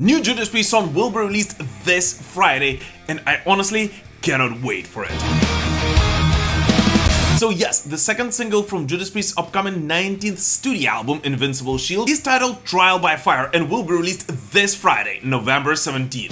New Judas Priest song will be released this Friday, and I honestly cannot wait for it. So yes, the second single from Judas Priest's upcoming 19th studio album, Invincible Shield, is titled Trial by Fire and will be released this Friday, November 17th.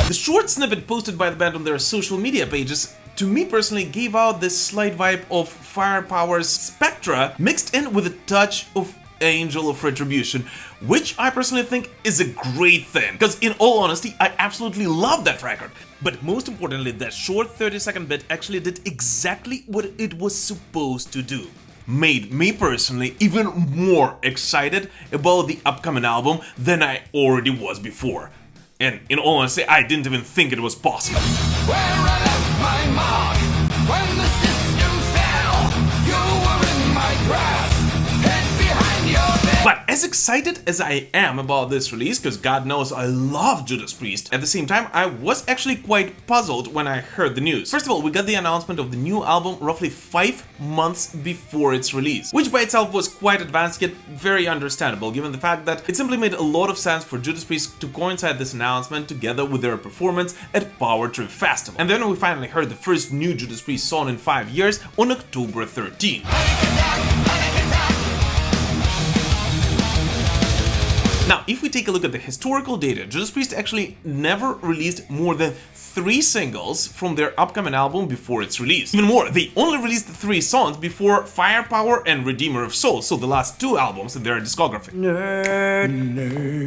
The short snippet posted by the band on their social media pages, to me personally, gave out this slight vibe of Firepower's Spectra mixed in with a touch of Angel of Retribution, which I personally think is a great thing, because in all honesty, I absolutely love that record. But most importantly, that short 30-second bit actually did exactly what it was supposed to do. Made me personally even more excited about the upcoming album than I already was before. And in all honesty, I didn't even think it was possible. Where I left my mark, when the system fell, you were in my grasp, head behind your back. But as excited as I am about this release, because God knows I love Judas Priest, at the same time I was actually quite puzzled when I heard the news. First of all, we got the announcement of the new album roughly 5 months before its release, which by itself was quite advanced yet very understandable, given the fact that it simply made a lot of sense for Judas Priest to coincide this announcement together with their performance at Power Trip Festival. And then we finally heard the first new Judas Priest song in 5 years on October 13th. Now, if we take a look at the historical data, Judas Priest actually never released more than 3 singles from their upcoming album before its release. Even more, they only released 3 songs before Firepower and Redeemer of Souls, so the last 2 albums in their discography.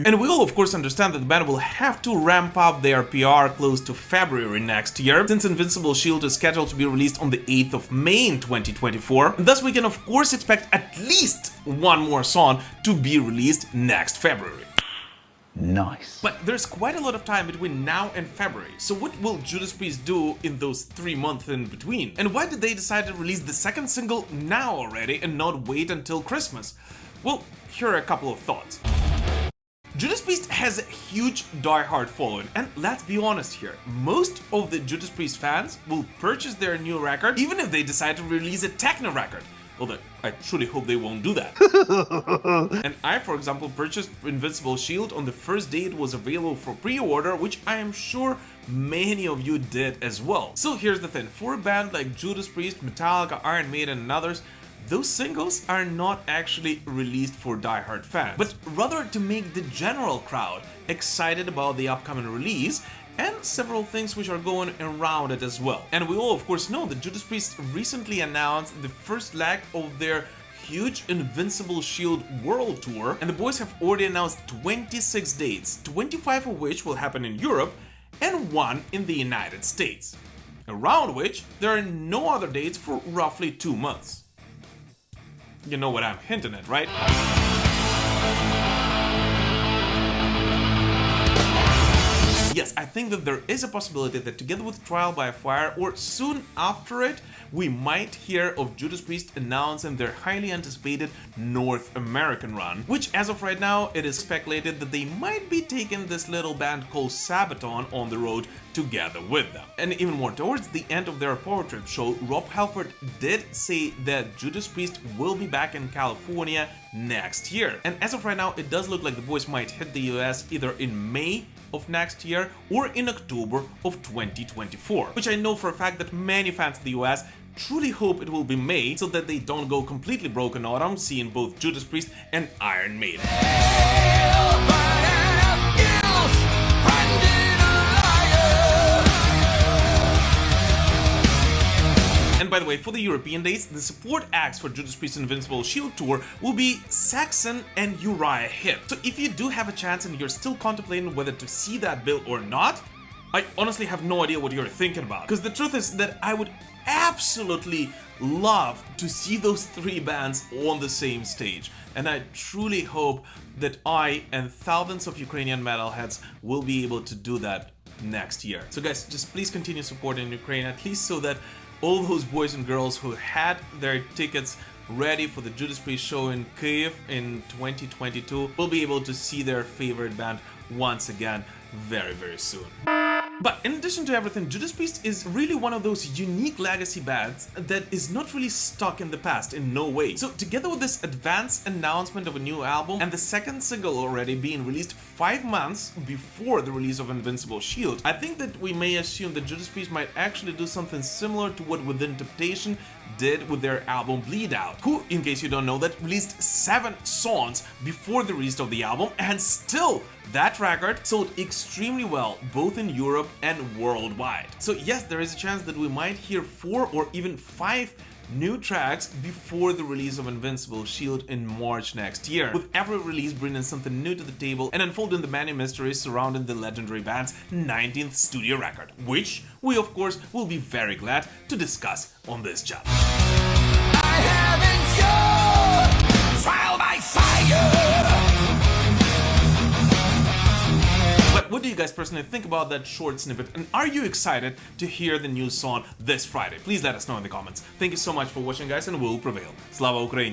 And we all of course understand that the band will have to ramp up their PR close to February next year, since Invincible Shield is scheduled to be released on the 8th of May in 2024. Thus we can of course expect at least one more song to be released next February. Nice. But there's quite a lot of time between now and February, so what will Judas Priest do in those 3 months in between? And why did they decide to release the second single now already and not wait until Christmas? Well, here are a couple of thoughts. Judas Priest has a huge die-hard following, and let's be honest here, most of the Judas Priest fans will purchase their new record even if they decide to release a techno record. Although I truly hope they won't do that. And I, for example, purchased Invincible Shield on the first day it was available for pre-order, which I am sure many of you did as well. So here's the thing, for a band like Judas Priest, Metallica, Iron Maiden and others, those singles are not actually released for die-hard fans, but rather to make the general crowd excited about the upcoming release and several things which are going around it as well. And we all of course know that Judas Priest recently announced the first leg of their huge Invincible Shield World Tour, and the boys have already announced 26 dates, 25 of which will happen in Europe and 1 in the United States, around which there are no other dates for roughly 2 months. You know what I'm hinting at, right? Yes, I think that there is a possibility that together with Trial by Fire, or soon after it, we might hear of Judas Priest announcing their highly anticipated North American run, which as of right now, it is speculated that they might be taking this little band called Sabaton on the road together with them. And even more, towards the end of their Power Trip show, Rob Halford did say that Judas Priest will be back in California next year. And as of right now, it does look like the boys might hit the US either in May of next year or in October of 2024, which I know for a fact that many fans in the US truly hope it will be May so that they don't go completely broke in autumn seeing both Judas Priest and Iron Maiden. And by the way, for the European dates, the support acts for Judas Priest's Invincible Shield tour will be Saxon and Uriah Heep. So if you do have a chance and you're still contemplating whether to see that bill or not, I honestly have no idea what you're thinking about. Because the truth is that I would absolutely love to see those 3 bands on the same stage. And I truly hope that I and thousands of Ukrainian metalheads will be able to do that next year. So guys, just please continue supporting Ukraine, at least so that all those boys and girls who had their tickets ready for the Judas Priest show in Kyiv in 2022 will be able to see their favorite band once again very, very soon. But in addition to everything, Judas Priest is really one of those unique legacy bands that is not really stuck in the past in no way. So together with this advanced announcement of a new album and the second single already being released 5 months before the release of Invincible Shield, I think that we may assume that Judas Priest might actually do something similar to what Within Temptation did with their album Bleed Out, who, in case you don't know that, released 7 songs before the release of the album, and still that record sold extremely well both in Europe and worldwide. So yes, there is a chance that we might hear 4 or even 5 new tracks before the release of Invincible Shield in March next year, with every release bringing something new to the table and unfolding the many mysteries surrounding the legendary band's 19th studio record, which we of course will be very glad to discuss on this job. I have endured trial by fire. But what do you guys personally think about that short snippet, and are you excited to hear the new song this Friday? Please let us know in the comments. Thank you so much for watching, guys, and we'll prevail. Slava Ukraini!